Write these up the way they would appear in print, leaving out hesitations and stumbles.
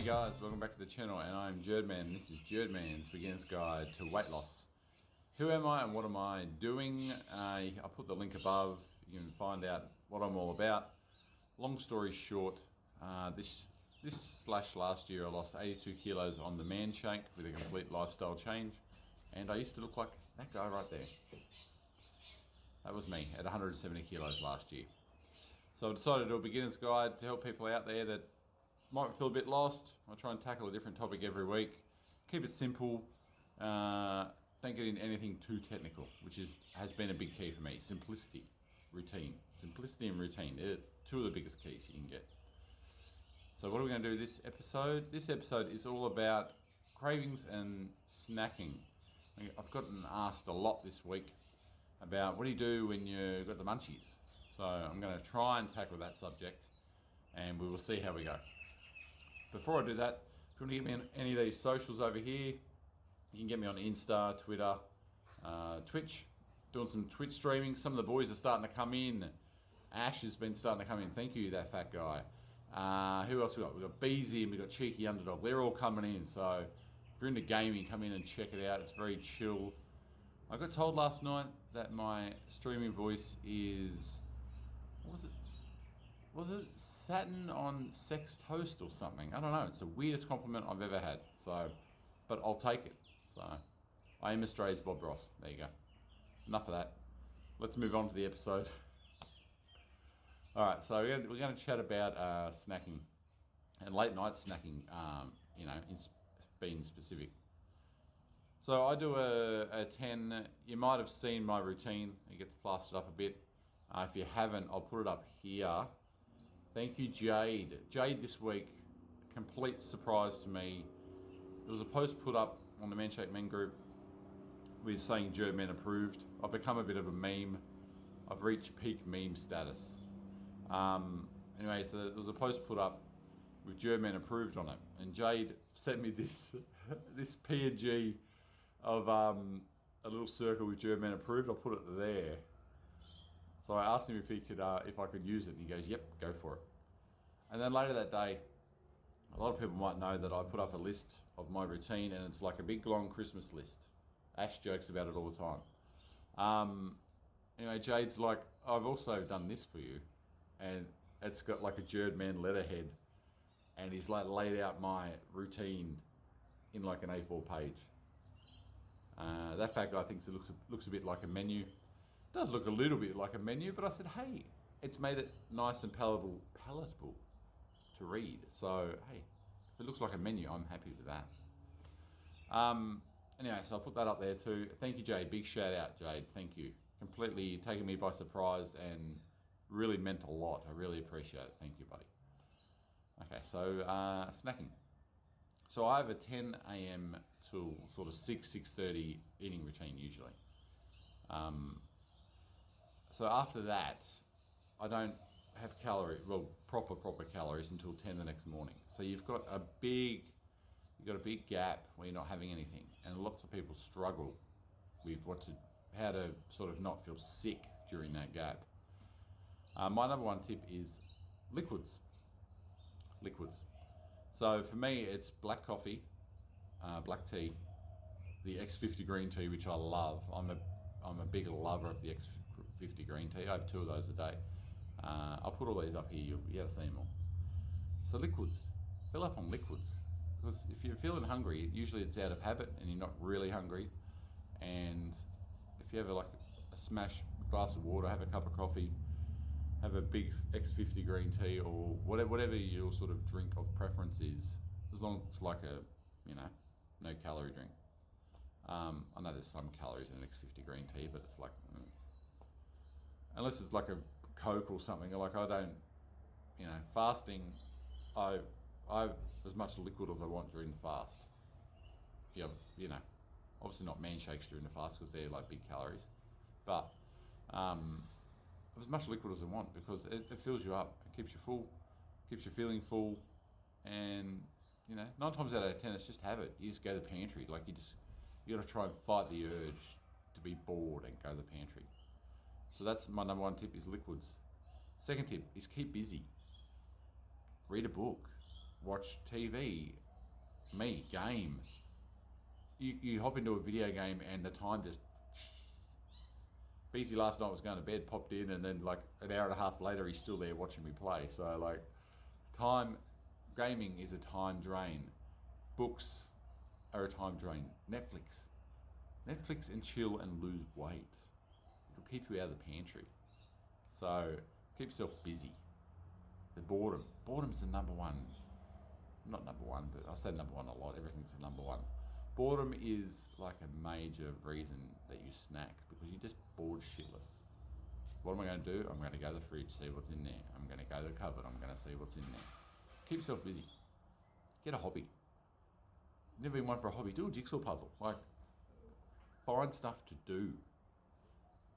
Hey guys, welcome back to the channel, and I'm Jurdman. This is Jurdman's Beginner's Guide to Weight Loss. Who am I and what am I doing? I'll put the link above. You can find out what I'm all about. Long story short, this last year I lost 82 kilos on the manshake with a complete lifestyle change, and I used to look like that guy right there. That was me at 170 kilos last year. So I decided to do a beginner's guide to help people out there that might feel a bit lost. I try and tackle a different topic every week. Keep it simple. Don't get into anything too technical, which has been a big key for me. Simplicity, routine. Simplicity and routine. They're two of the biggest keys you can get. So what are we going to do this episode? This episode is all about cravings and snacking. I've gotten asked a lot this week about what do you do when you've got the munchies. So I'm going to try and tackle that subject, and we will see how we go. Before I do that, if you want to get me on any of these socials over here, you can get me on Insta, Twitter, Twitch. Doing some Twitch streaming. Some of the boys are starting to come in. Ash has been starting to come in. Thank you, that fat guy. Who else we got? We've got Beezy and we've got Cheeky Underdog. They're all coming in. So if you're into gaming, come in and check it out. It's very chill. I got told last night that my streaming voice is... What was it? Was it satin on sex toast or something? I don't know. It's the weirdest compliment I've ever had. So, but I'll take it. So, I am Australia's Bob Ross. There you go. Enough of that. Let's move on to the episode. All right. So we're going to chat about snacking and late night snacking. In being specific. So I do a 10. You might have seen my routine. It gets plastered up a bit. If you haven't, I'll put it up here. Thank you, Jade. Jade this week, complete surprise to me. There was a post put up on the Manshake Men group with saying Jurdman approved. I've become a bit of a meme. I've reached peak meme status. Anyway, so there was a post put up with Jurdman approved on it, and Jade sent me this this PNG of a little circle with Jurdman approved. I'll put it there. So I asked him if he could, if I could use it, and he goes, "Yep, go for it." And then later that day, a lot of people might know that I put up a list of my routine, and it's like a big long Christmas list. Ash jokes about it all the time. Anyway, Jade's like, "I've also done this for you," and it's got like a Jurdman letterhead, and he's like laid out my routine in like an A4 page. That fat guy thinks it looks a bit like a menu. It does look a little bit like a menu, but I said, hey, it's made it nice and palatable to read. So, hey, if it looks like a menu, I'm happy with that. Anyway, so I'll put that up there too. Thank you, Jade. Big shout out, Jade. Thank you. Completely taken me by surprise and really meant a lot. I really appreciate it. Thank you, buddy. Okay, so snacking. So I have a 10 a.m. till sort of 6:30 eating routine usually. So after that, I don't have proper calories until 10 the next morning. So you've got a big gap where you're not having anything, and lots of people struggle with how to sort of not feel sick during that gap. My number one tip is liquids. So for me, it's black coffee, black tea, the X50 green tea, which I love. I'm a big lover of the X50 green tea. I have 2 of those a day. I'll put all these up here. You'll be able to see them all. So liquids. Fill up on liquids. Because if you're feeling hungry, usually it's out of habit and you're not really hungry. And if you have a smash glass of water, have a cup of coffee, have a big X50 green tea, or whatever your sort of drink of preference is, as long as it's like a, no calorie drink. I know there's some calories in an X50 green tea, but it's like, unless it's like a Coke or something, like I don't, fasting, I have as much liquid as I want during the fast. Yeah, obviously not manshakes during the fast because they're like big calories, but as much liquid as I want because it fills you up, it keeps you full, keeps you feeling full, and 9 times out of 10 it's just habit. You just go to the pantry, like you got to try and fight the urge to be bored and go to the pantry. So that's my number one tip, is liquids. Second tip is keep busy. Read a book. watch TV, game. You hop into a video game and the time just... Beezy last night was going to bed, popped in, and then like an hour and a half later he's still there watching me play. So like, gaming is a time drain. Books are a time drain. Netflix and chill and lose weight. It'll keep you out of the pantry. So keep yourself busy. The boredom's the number one. Not number one, but I say number one a lot. Everything's the number one. Boredom is like a major reason that you snack, because you're just bored shitless. What am I going to do? I'm going to go to the fridge, see what's in there. I'm going to go to the cupboard, I'm going to see what's in there. Keep yourself busy. Get a hobby. Never been one for a hobby. Do a jigsaw puzzle. Like, find stuff to do.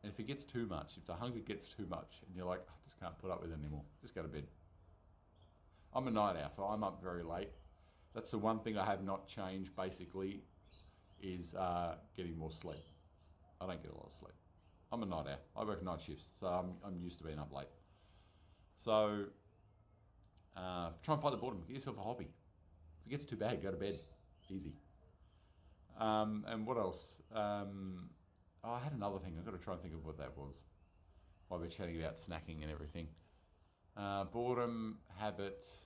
And if it gets too much, if the hunger gets too much, and you're like, I just can't put up with it anymore, just go to bed. I'm a night owl, so I'm up very late. That's the one thing I have not changed, basically, is getting more sleep. I don't get a lot of sleep. I'm a night owl. I work night shifts, so I'm used to being up late. So try and fight the boredom. Get yourself a hobby. If it gets too bad, go to bed. Easy. And what else? I had another thing. I've got to try and think of what that was while we're chatting about snacking and everything. Boredom, habits.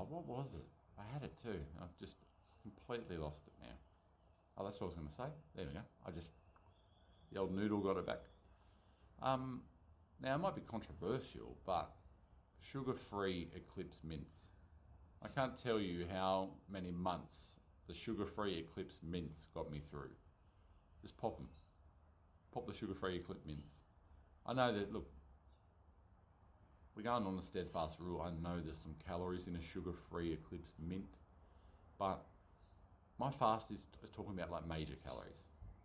What was it? I had it too. I've just completely lost it now. Oh, that's what I was going to say. There we go. The old noodle got it back. Now, it might be controversial, but sugar-free Eclipse mints. I can't tell you how many months the sugar-free Eclipse mints got me through. Just pop them. Pop the sugar-free Eclipse mints. I know that, look, we're going on a steadfast rule. I know there's some calories in a sugar-free Eclipse mint, but my fast is talking about like major calories,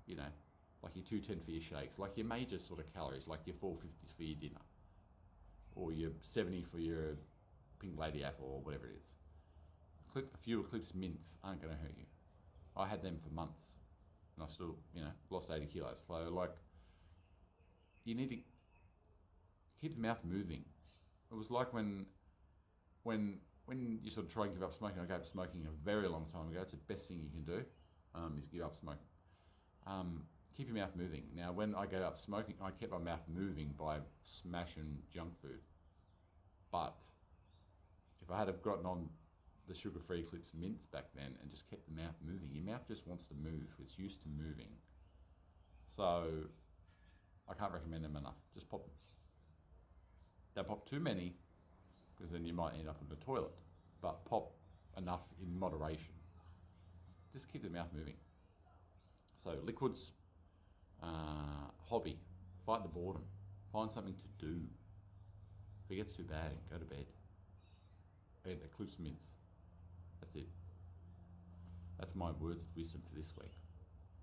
you know, like your 210 for your shakes, like your major sort of calories, like your 450s for your dinner, or your 70 for your pink lady apple, or whatever it is. A few Eclipse mints aren't going to hurt you. I had them for months, and I still, lost 80 kilos. So like, you need to keep the mouth moving. It was like when you sort of try and give up smoking. I gave up smoking a very long time ago. It's the best thing you can do, is give up smoking. Keep your mouth moving. Now, when I gave up smoking, I kept my mouth moving by smashing junk food. But if I had have gotten on the sugar-free Eclipse mints back then and just kept the mouth moving, your mouth just wants to move. It's used to moving. So I can't recommend them enough. Just pop them. Don't pop too many, because then you might end up in the toilet. But pop enough in moderation. Just keep the mouth moving. So liquids, hobby, fight the boredom, find something to do. If it gets too bad, go to bed. And Eclipse mints. That's it. That's my words of wisdom for this week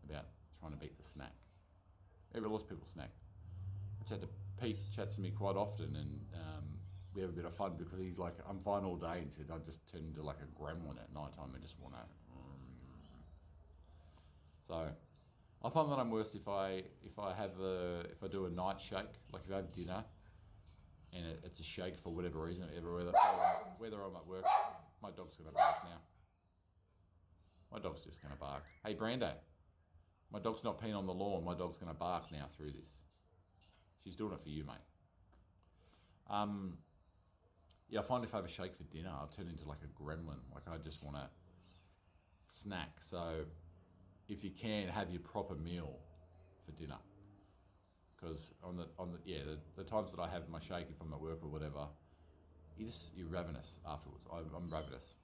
about trying to beat the snack. Lots of people snack. I chat to Pete, chats to me quite often, and we have a bit of fun because he's like, I'm fine all day, and he said I just turn into like a gremlin at night time and just want to. So I find that I'm worse if I do a night shake, like if I have dinner and it's a shake for whatever reason, whether I'm at work. My dog's gonna bark now. My dog's just gonna bark. Hey Brando, my dog's not peeing on the lawn. My dog's gonna bark now through this. She's doing it for you, mate. I find if I have a shake for dinner, I'll turn into like a gremlin. Like I just want to snack. So if you can, have your proper meal for dinner. Because the times that I have my shake, if I'm at work or whatever, you're ravenous afterwards. I'm ravenous.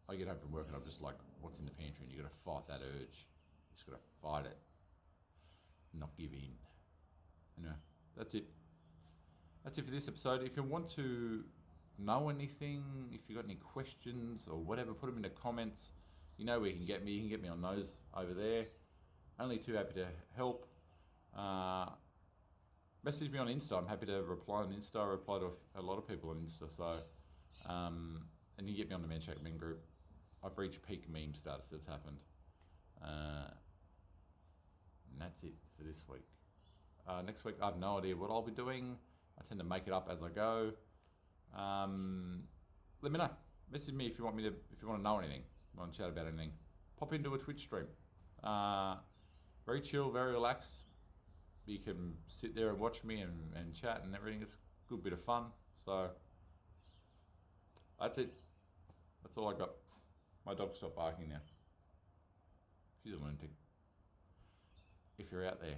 I get home from work and I'm just like, what's in the pantry? And you got to fight that urge. You just got to fight it. Not give in. That's it. That's it for this episode. If you want to know anything, if you've got any questions or whatever, put them in the comments. You know where you can get me. You can get me on those over there. Only too happy to help. Message me on Insta. I'm happy to reply on Insta. I reply to a lot of people on Insta. So, and you get me on the Manshake meme group. I've reached peak meme status. That's happened. And that's it for this week. Next week, I have no idea what I'll be doing. I tend to make it up as I go. Let me know. message me if you want to know anything, want to chat about anything. Pop into a Twitch stream. Very chill, very relaxed. You can sit there and watch me and chat and everything. It's a good bit of fun. So that's it. That's all I got. My dog stopped barking now. She's a lunatic. If you're out there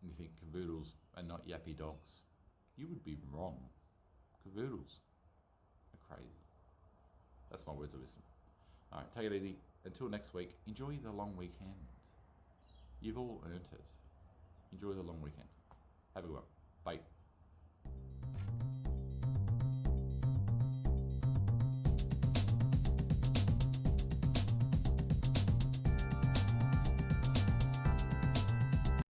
and you think cavoodles are not yappy dogs, you would be wrong. Cavoodles are crazy. That's my words of wisdom. Alright, take it easy. Until next week, enjoy the long weekend. You've all earned it. Enjoy the long weekend. Have a good one. Bye.